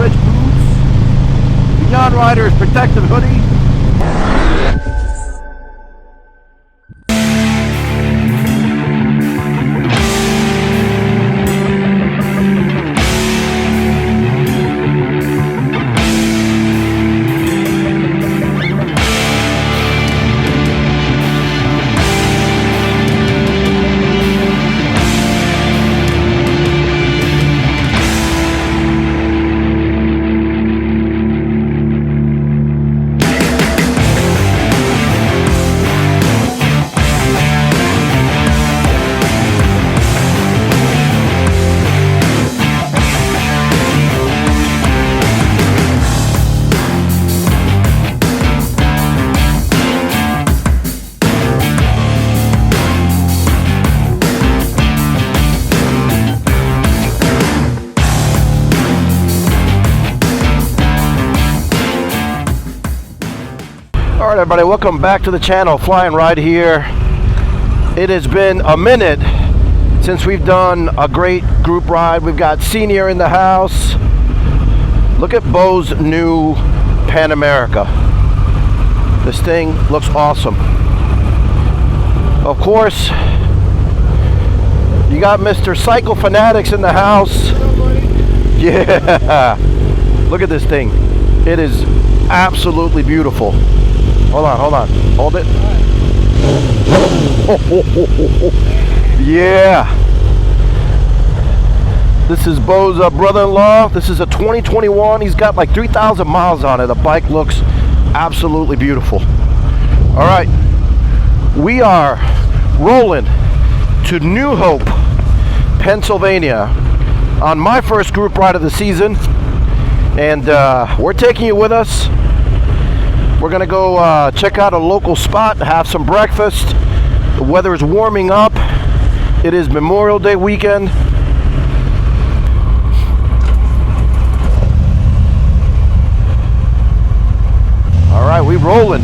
Ridge boots, Beyond Riders protective hoodie. Alright everybody, welcome back to the channel. Fly and Ride here. It has been a minute since we've done a great group ride. We've got Senior in the house. Look at Bo's new Pan America. This thing looks awesome. Of course, you got Mr. Cycle Fanatics in the house. Yeah, look at this thing. It is absolutely beautiful. Hold on, hold it. Yeah. This is Bo's brother-in-law. This is a 2021. He's got like 3,000 miles on it. The bike looks absolutely beautiful. All right, we are rolling to New Hope, Pennsylvania on my first group ride of the season. And we're taking you with us. We're gonna go check out a local spot, have some breakfast. The weather is warming up. It is Memorial Day weekend. All right, we rolling.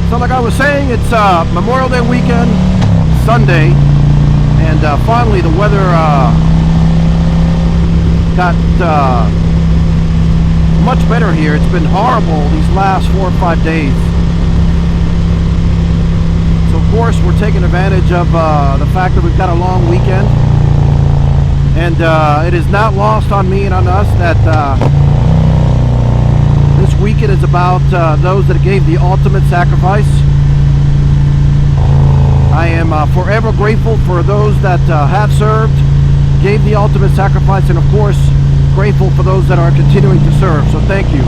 So like I was saying, it's Memorial Day weekend, Sunday, and finally the weather got much better here. It's been horrible these last 4 or 5 days. So of course we're taking advantage of the fact that we've got a long weekend, and it is not lost on me and on us that this weekend is about those that gave the ultimate sacrifice. I am forever grateful for those that have served, gave the ultimate sacrifice, and of course grateful for those that are continuing to serve. So thank you.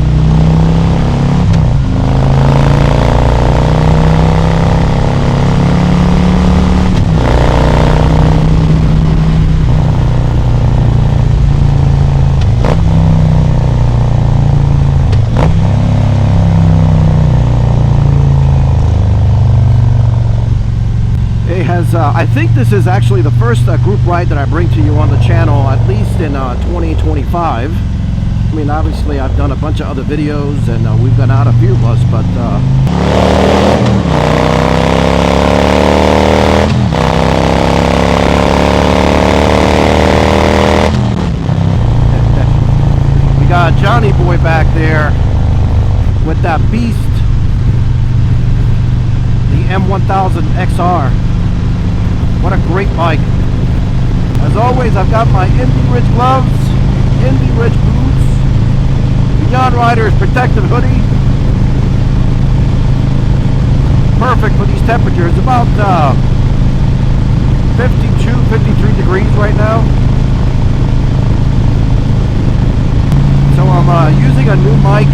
I think this is actually the first group ride that I bring to you on the channel, at least in 2025. I mean, obviously I've done a bunch of other videos, and we've gone out a few of us, but we got Johnny Boy back there with that beast, the M1000 XR. What a great bike. As always, I've got my Indy Ridge gloves, Indy Ridge boots, Beyond Riders protective hoodie. Perfect for these temperatures. About 52, 53 degrees right now. So I'm using a new mic.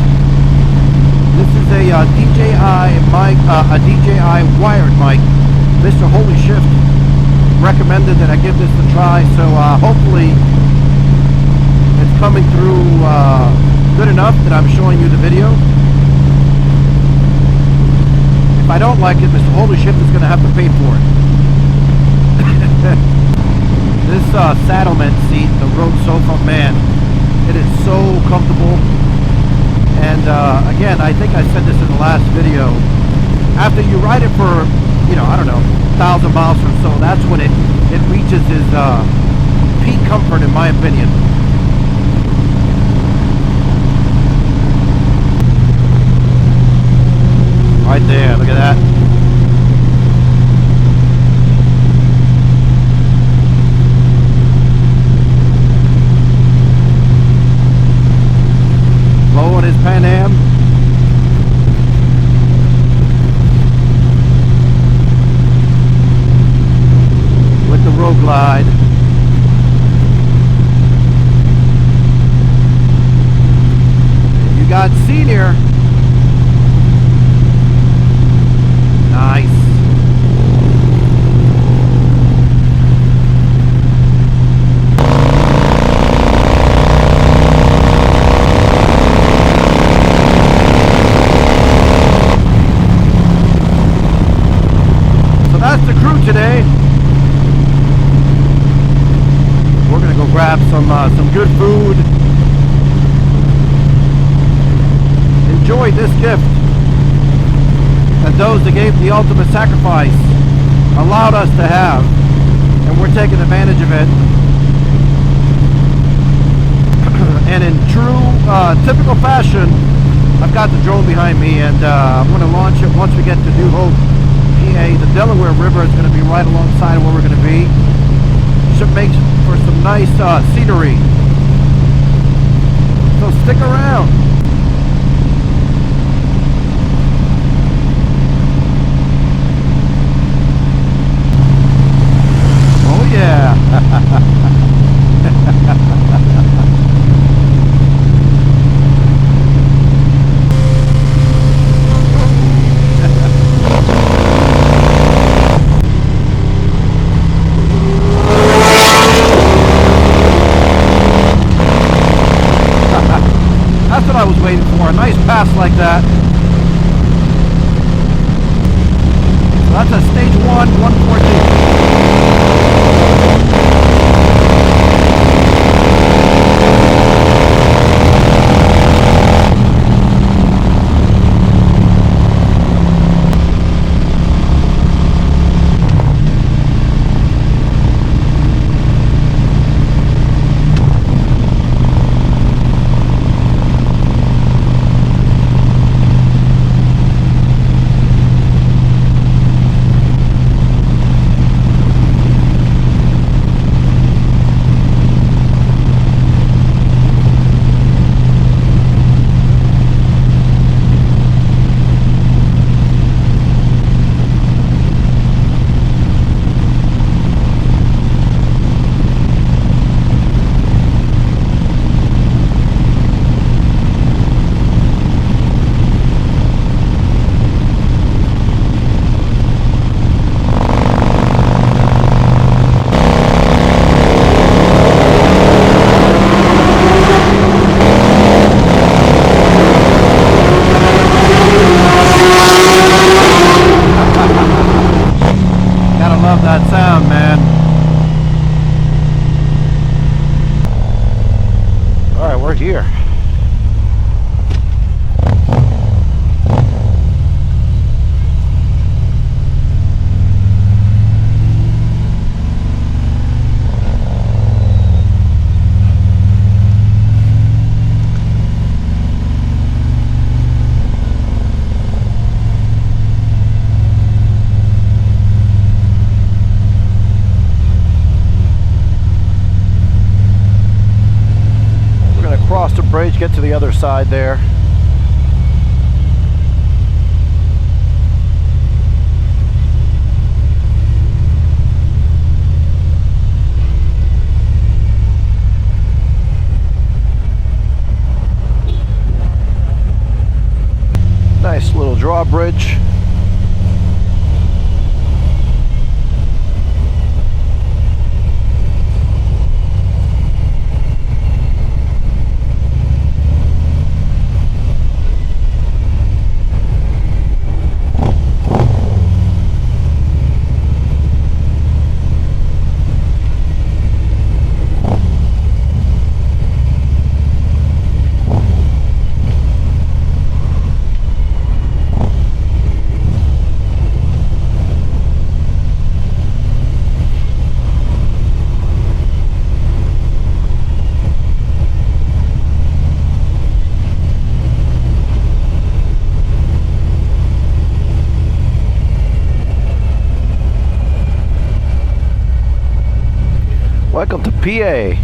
This is a DJI mic, a DJI wired mic. Mr. Holy Shift recommended that I give this a try, so hopefully it's coming through good enough that I'm showing you the video. If I don't like it, Mr. Holy Shift is going to have to pay for it. This saddlement seat, the road sofa, man, it is so comfortable. And again, I think I said this in the last video, after you ride it for you know, I don't know, 1,000 miles or so, that's when it reaches its peak comfort, in my opinion. Right there, look at that. Blowing his Pan Am. With the Road Glide. You got Scenic. Nice. So that's the crew today. We're gonna go grab some good food. Enjoy this gift that those that gave the ultimate sacrifice allowed us to have, and we're taking advantage of it. And in true typical fashion, I've got the drone behind me, and I'm going to launch it once we get to New Hope, PA. The Delaware River is going to be right alongside where we're going to be. Should make for some nice scenery. So stick around. Yeah. That's what I was waiting for, a nice pass like that. So that's a stage 1, 114. Here. Cross the bridge, get to the other side there. Nice little drawbridge. Welcome to PA.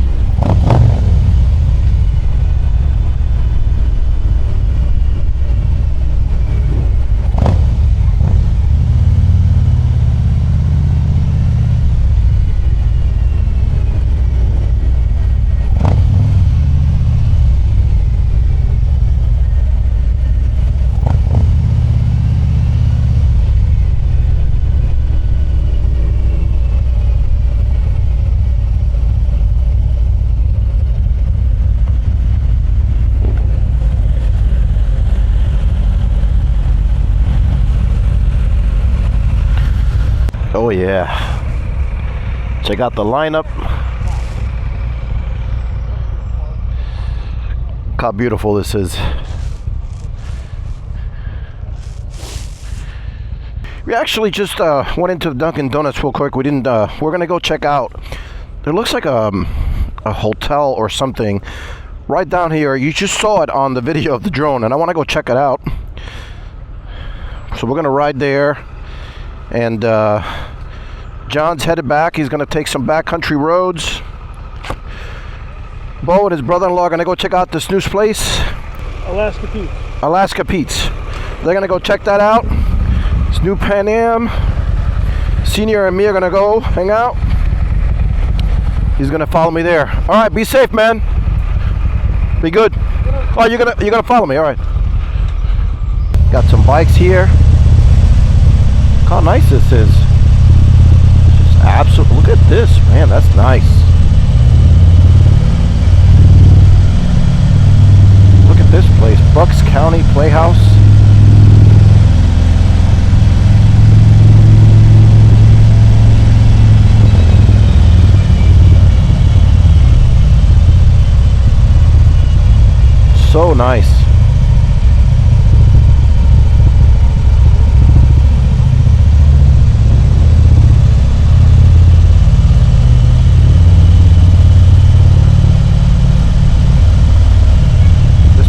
Oh yeah, check out the lineup. Look how beautiful this is. We actually just went into Dunkin' Donuts real quick. We didn't. We're gonna go check out. There looks like a hotel or something right down here. You just saw it on the video of the drone, and I want to go check it out. So we're gonna ride there. And John's headed back. He's going to take some backcountry roads. Bo and his brother-in-law are going to go check out this new place. Alaska Pete's. Alaska Pete's. They're going to go check that out. It's new Pan Am. Senior and me are going to go hang out. He's going to follow me there. All right, be safe, man. Be good. Oh, you're gonna follow me. All right. Got some bikes here. Look how nice this is. Just absolutely. Look at this, man. That's nice. Look at this place, Bucks County Playhouse. So nice.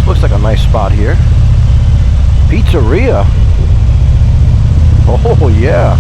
Looks like a nice spot here. Pizzeria. Oh yeah.